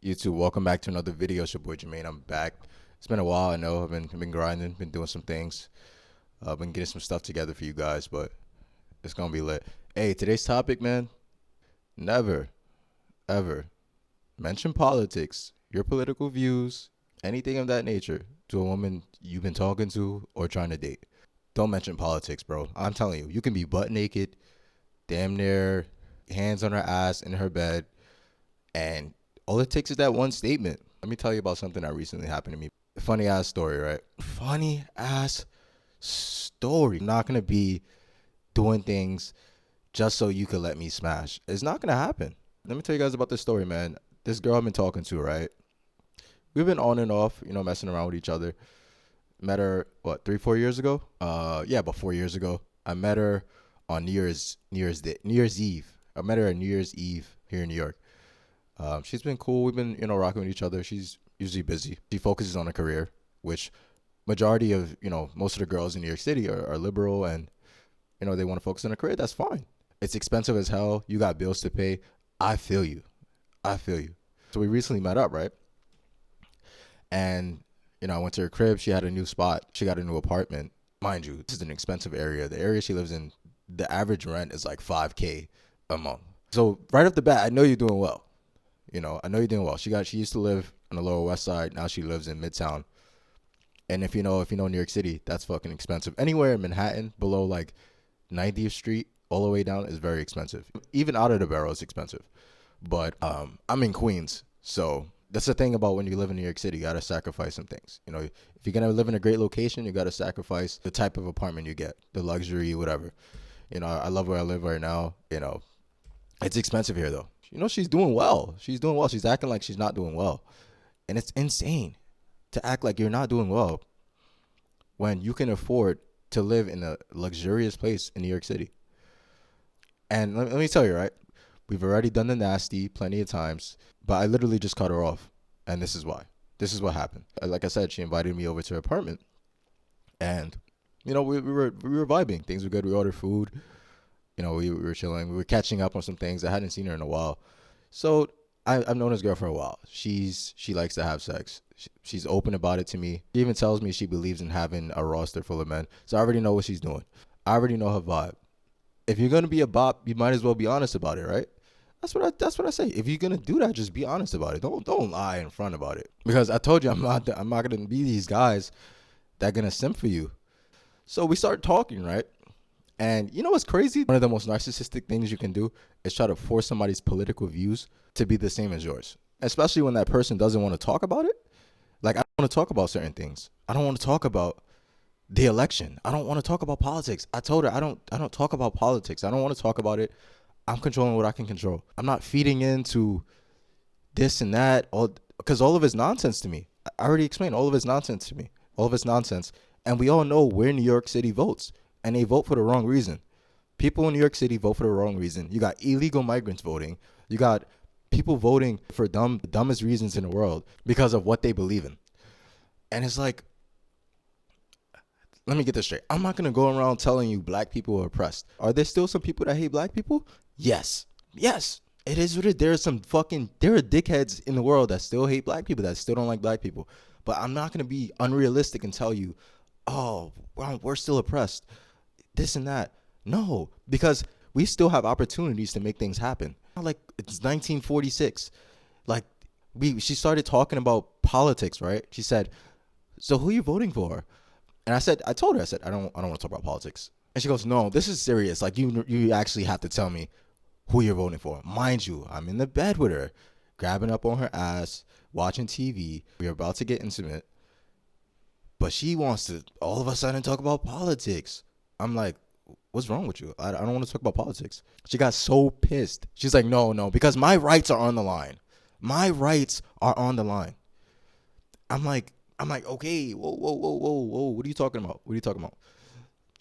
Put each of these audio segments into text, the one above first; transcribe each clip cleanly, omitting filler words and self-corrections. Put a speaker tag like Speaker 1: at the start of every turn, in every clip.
Speaker 1: YouTube, welcome back to another video. It's your boy Jermaine. I'm back. It's been a while. I know I've been grinding, been doing some things. Been getting some stuff together for you guys, but it's gonna be lit. Hey, today's topic, man. Never, ever mention politics, your political views, anything of that nature to a woman you've been talking to or trying to date. Don't mention politics, bro. I'm telling you, you can be butt naked, damn near hands on her ass in her bed, and all it takes is that one statement. Let me tell you about something that recently happened to me. Funny ass story, right? Funny ass story. I'm not gonna be doing things just so you could let me smash. It's not gonna happen. Let me tell you guys about this story, man. This girl I've been talking to, right? We've been on and off, messing around with each other. Met her what, 3-4 years ago? Yeah, about 4 years ago. I met her on New Year's Eve. I met her on New Year's Eve here in New York. She's been cool. We've been, rocking with each other. She's usually busy. She focuses on a career, which majority of, most of the girls in New York City are liberal and, they want to focus on a career. That's fine. It's expensive as hell. You got bills to pay. I feel you. I feel you. So we recently met up, right? And, I went to her crib. She had a new spot. She got a new apartment. Mind you, this is an expensive area. The area she lives in, the average rent is like 5K a month. So right off the bat, I know you're doing well. I know you're doing well. She used to live on the Lower West Side. Now she lives in Midtown. And if you know New York City, that's fucking expensive. Anywhere in Manhattan below like 90th Street all the way down is very expensive. Even out of the barrel is expensive. But I'm in Queens, so that's the thing about when you live in New York City. You gotta sacrifice some things. If you're gonna live in a great location, you gotta sacrifice the type of apartment you get, the luxury, whatever. I love where I live right now. It's expensive here though. She's doing well. She's doing well. She's acting like she's not doing well. And it's insane to act like you're not doing well when you can afford to live in a luxurious place in New York City. And let me tell you, right? We've already done the nasty plenty of times, but I literally just cut her off. And this is why. This is what happened. Like I said, she invited me over to her apartment. And, we were vibing. Things were good. We ordered food. We were chilling. We were catching up on some things. I hadn't seen her in a while. So I've known this girl for a while. She likes to have sex. She's open about it to me. She even tells me she believes in having a roster full of men. So I already know what she's doing. I already know her vibe. If you're gonna be a bop, you might as well be honest about it, right? That's what I say. If you're gonna do that, just be honest about it. Don't lie in front about it. Because I told you I'm not gonna be these guys that gonna simp for you. So we start talking, right? And you know what's crazy? One of the most narcissistic things you can do is try to force somebody's political views to be the same as yours. Especially when that person doesn't want to talk about it. Like, I don't want to talk about certain things. I don't want to talk about the election. I don't want to talk about politics. I told her I don't talk about politics. I don't want to talk about it. I'm controlling what I can control. I'm not feeding into this and that, all because all of it's nonsense to me. I already explained all of it's nonsense to me. All of it's nonsense. And we all know where New York City votes. And they vote for the wrong reason. People in New York City vote for the wrong reason. You got illegal migrants voting. You got people voting for the dumbest reasons in the world because of what they believe in. And it's like, let me get this straight. I'm not gonna go around telling you black people are oppressed. Are there still some people that hate black people? Yes. Yes. It is what it is. There are dickheads in the world that still hate black people, that still don't like black people. But I'm not gonna be unrealistic and tell you, oh, well, we're still oppressed, this and that. No, because we still have opportunities to make things happen. Like, it's 1946. Like, she started talking about politics, right? She said, so who are you voting for? And I told her, I don't want to talk about politics. And she goes, no, this is serious. Like, you actually have to tell me who you're voting for. Mind you, I'm in the bed with her, grabbing up on her ass, watching TV. We're about to get intimate. But she wants to all of a sudden talk about politics. I'm like, what's wrong with you? I don't want to talk about politics. She got so pissed. She's like, no, because my rights are on the line. My rights are on the line. I'm like, okay, whoa. What are you talking about? What are you talking about?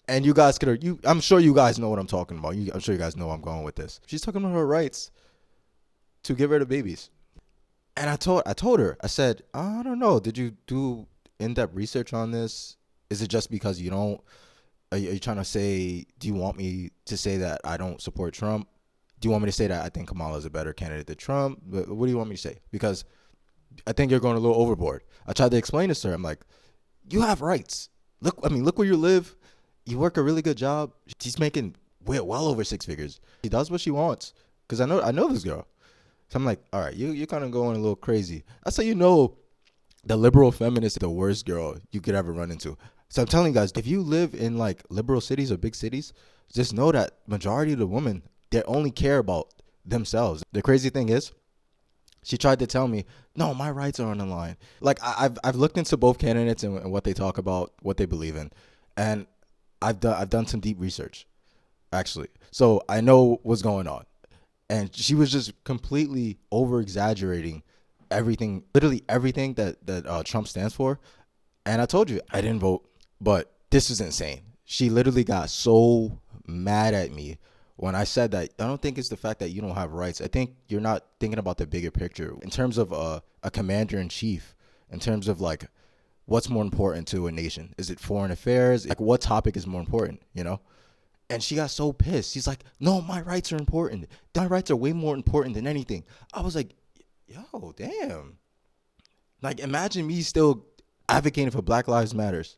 Speaker 1: And you guys I'm sure you guys know what I'm talking about. I'm sure you guys know where I'm going with this. She's talking about her rights to get rid of babies. And I told her, I said, I don't know. Did you do in-depth research on this? Is it just because you don't? Are you trying to say? Do you want me to say that I don't support Trump? Do you want me to say that I think Kamala is a better candidate than Trump? What do you want me to say? Because I think you're going a little overboard. I tried to explain this to her. I'm like, you have rights. Look where you live. You work a really good job. She's making well over 6 figures. She does what she wants. Cause I know this girl. So I'm like, all right, you're kind of going a little crazy. That's how you know the liberal feminist is the worst girl you could ever run into. So I'm telling you guys, if you live in like liberal cities or big cities, just know that majority of the women, they only care about themselves. The crazy thing is, she tried to tell me, no, my rights are on the line. Like I've looked into both candidates and what they talk about, what they believe in, and I've done some deep research, actually. So I know what's going on. And she was just completely over exaggerating everything, literally everything that Trump stands for. And I told you I didn't vote, but this is insane. She literally got so mad at me when I said that I don't think it's the fact that you don't have rights. I think you're not thinking about the bigger picture in terms of a commander in chief, in terms of like what's more important to a nation. Is it foreign affairs? Like what topic is more important, you know? And she got so pissed. She's like, no, my rights are important. My rights are way more important than anything. I was like, yo, damn. Like, imagine me still advocating for Black Lives Matters.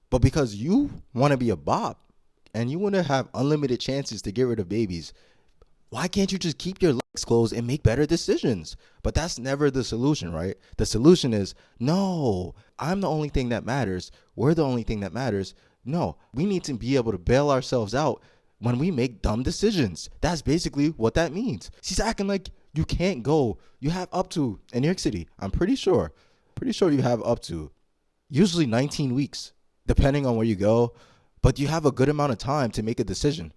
Speaker 1: But because you want to be a bop and you want to have unlimited chances to get rid of babies, why can't you just keep your legs closed and make better decisions? But that's never the solution, right? The solution is, no, I'm the only thing that matters. We're the only thing that matters. No, we need to be able to bail ourselves out when we make dumb decisions. That's basically what that means. She's acting like you can't go. You have up to, in New York City, I'm pretty sure you have up to usually 19 weeks, depending on where you go. But you have a good amount of time to make a decision.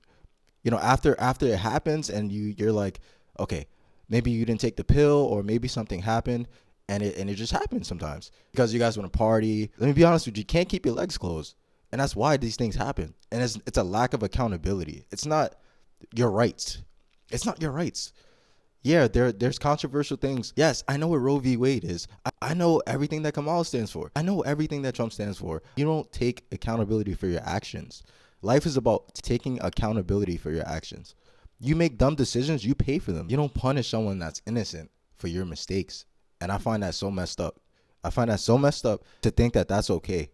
Speaker 1: You know, after it happens and you're like, okay, maybe you didn't take the pill or maybe something happened and it just happens sometimes because you guys want to party. Let me be honest with you, you can't keep your legs closed. And that's why these things happen. And it's a lack of accountability. It's not your rights. It's not your rights. Yeah, there's controversial things. Yes, I know what Roe v. Wade is. I know everything that Kamala stands for. I know everything that Trump stands for. You don't take accountability for your actions. Life is about taking accountability for your actions. You make dumb decisions, you pay for them. You don't punish someone that's innocent for your mistakes. And I find that so messed up. I find that so messed up to think that that's okay.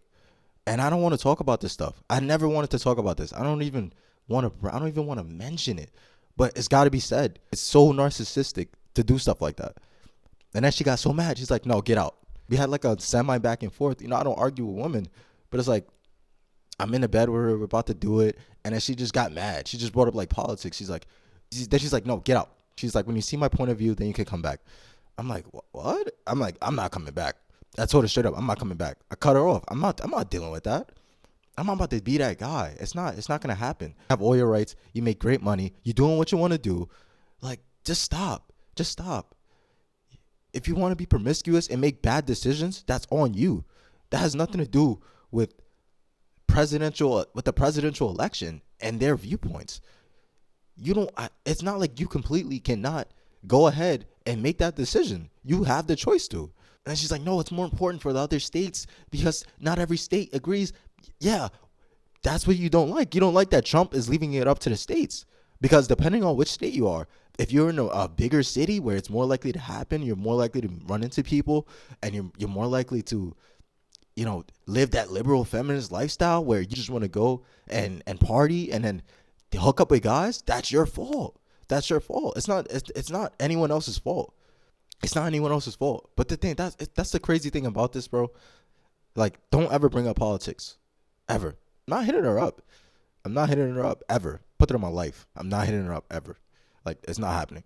Speaker 1: And I don't want to talk about this stuff. I never wanted to talk about this. I don't even want to mention it. But it's got to be said. It's so narcissistic to do stuff like that. And then she got so mad. She's like, no, get out. We had like a semi back and forth. You know, I don't argue with women. But it's like, I'm in the bed with her. We're about to do it. And then she just got mad. She just brought up like politics. She's like, no, get out. She's like, when you see my point of view, then you can come back. I'm like, what? I'm like, I'm not coming back. I told her straight up, I'm not coming back. I cut her off. I'm not dealing with that. I'm not about to be that guy. It's not gonna happen. You have all your rights. You make great money. You're doing what you want to do. Like, just stop. Just stop. If you want to be promiscuous and make bad decisions, that's on you. That has nothing to do with the presidential election and their viewpoints. It's not like you completely cannot go ahead and make that decision. You have the choice to. And she's like, no, it's more important for the other states because not every state agrees. Yeah, that's what you don't like. You don't like that Trump is leaving it up to the states because depending on which state you are, if you're in a bigger city where it's more likely to happen, you're more likely to run into people and you're more likely to, you know, live that liberal feminist lifestyle where you just want to go and party and then hook up with guys. That's your fault. That's your fault. It's not anyone else's fault. It's not anyone else's fault. But the thing, that's the crazy thing about this, bro. Like, don't ever bring up politics. Ever. I'm not hitting her up. I'm not hitting her up ever. Put it on my life. I'm not hitting her up ever. Like, it's not happening.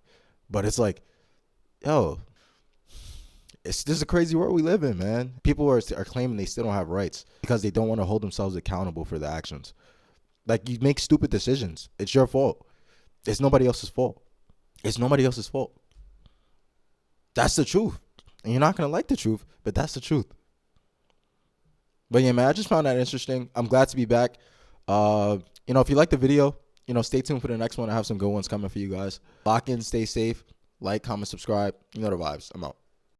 Speaker 1: But it's like, yo, this is a crazy world we live in, man. People are claiming they still don't have rights because they don't want to hold themselves accountable for their actions. Like, you make stupid decisions. It's your fault. It's nobody else's fault. It's nobody else's fault. That's the truth. And you're not going to like the truth, but that's the truth. But yeah, man, I just found that interesting. I'm glad to be back. If you like the video, stay tuned for the next one. I have some good ones coming for you guys. Lock in, stay safe, like, comment, subscribe. You know the vibes. I'm out.